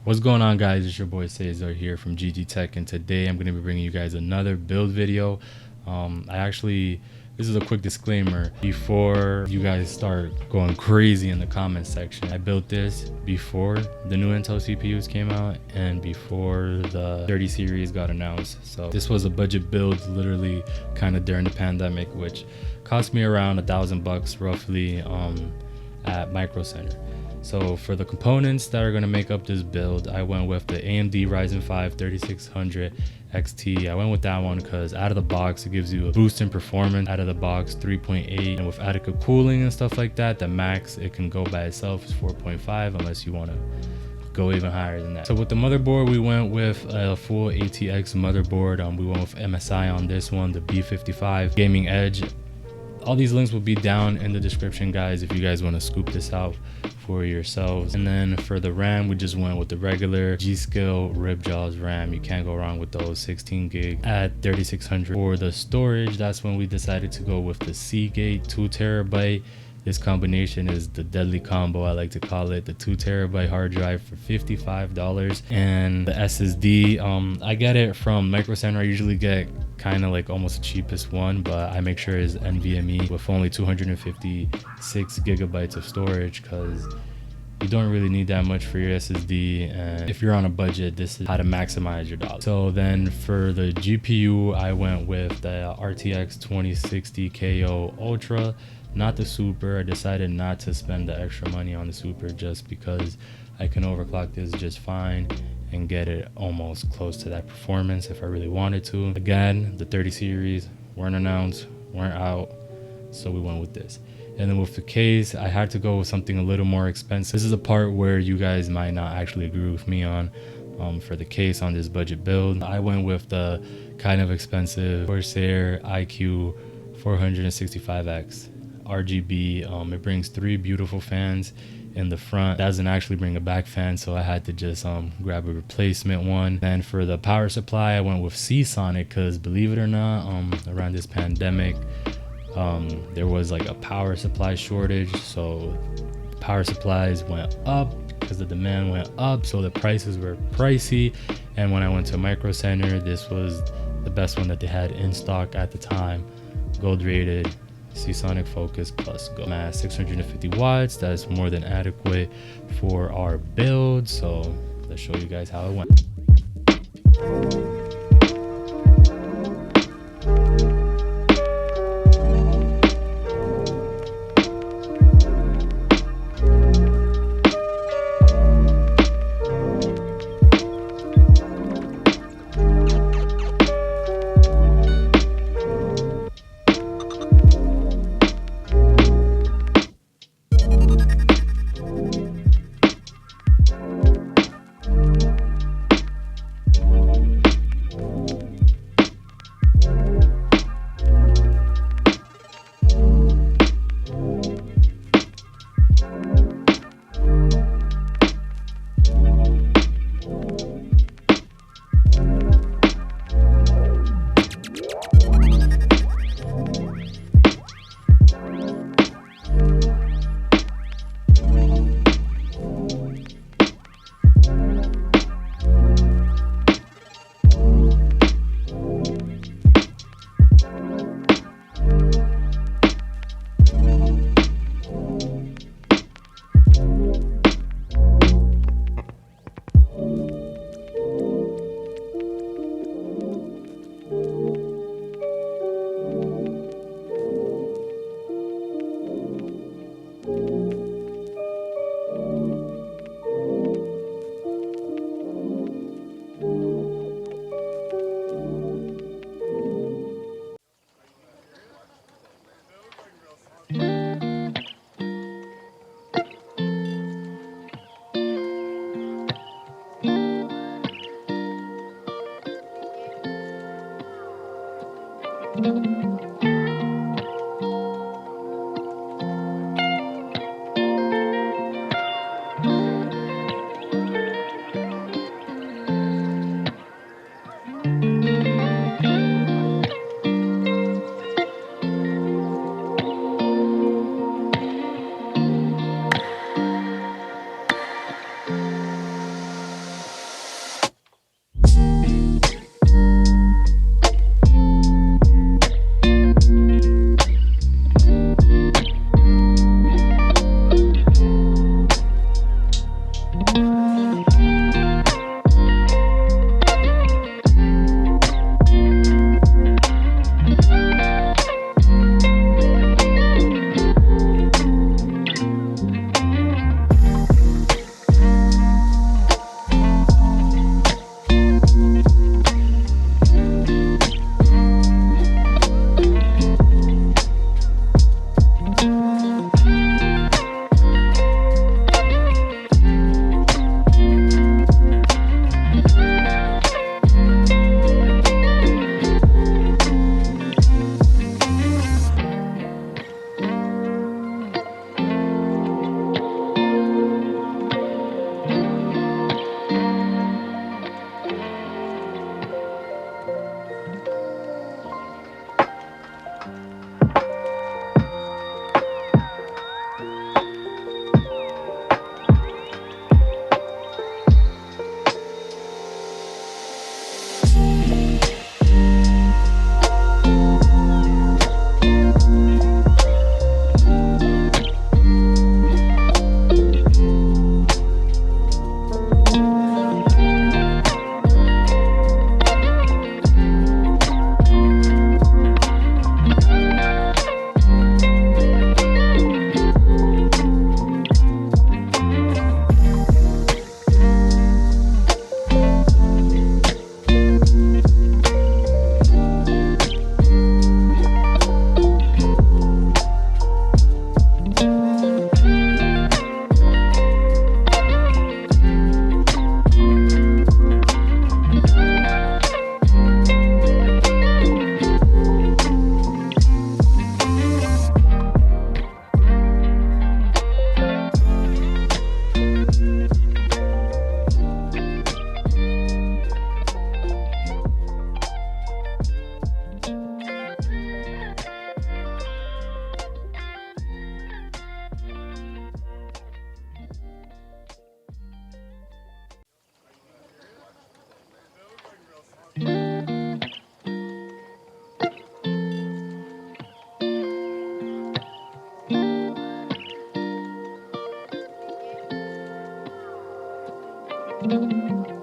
What's going on, guys? It's your boy Cesar here from GG Tech, and today I'm going to be bringing you guys another build video. This is a quick disclaimer before you guys start going crazy in the comment section. I built this before the new Intel CPUs came out and before the 30 series got announced. So this was a budget build, literally kind of during the pandemic, which cost me around $1,000 roughly at Micro Center. So for the components that are going to make up this build, I went with the AMD Ryzen 5 3600XT. I went with that one because out of the box, it gives you a boost in performance. Out of the box, 3.8, and with adequate cooling and stuff like that, the max it can go by itself is 4.5 unless you want to go even higher than that. So with the motherboard, we went with a full ATX motherboard. We went with MSI on this one, the B55 Gaming Edge. All these links will be down in the description, guys, if you guys want to scoop this out for yourselves. And then for the RAM, we just went with the regular G.Skill Ripjaws RAM. You can't go wrong with those, 16 gig at 3600. For the storage, that's when we decided to go with the Seagate 2 terabyte. This combination is the deadly combo, I like to call it. The 2 terabyte hard drive for $55, and the SSD, I get it from Micro Center. I usually get kind of like almost the cheapest one, but I make sure it's NVME with only 256 gigabytes of storage, because you don't really need that much for your SSD, and if you're on a budget, this is how to maximize your dollar. So then for the GPU, I went with the RTX 2060 KO Ultra, not the Super. I decided not to spend the extra money on the Super just because I can overclock this just fine and get it almost close to that performance if I really wanted to. Again, the 30 series weren't announced, weren't out, so we went with this. And then with the case, I had to go with something a little more expensive. This is a part where you guys might not actually agree with me on. For the case on this budget build, I went with the kind of expensive Corsair iCue 465x RGB. It brings 3 beautiful fans in the front. It doesn't actually bring a back fan, so I had to just grab a replacement one. Then for the power supply, I went with SeaSonic because, believe it or not, around this pandemic, there was like a power supply shortage, so power supplies went up because the demand went up, so the prices were pricey. And when I went to Micro Center, this was the best one that they had in stock at the time. Gold rated SeaSonic Focus Plus Go Mass, 650 watts. That's more than adequate for our build. So let's show you guys how it went. you.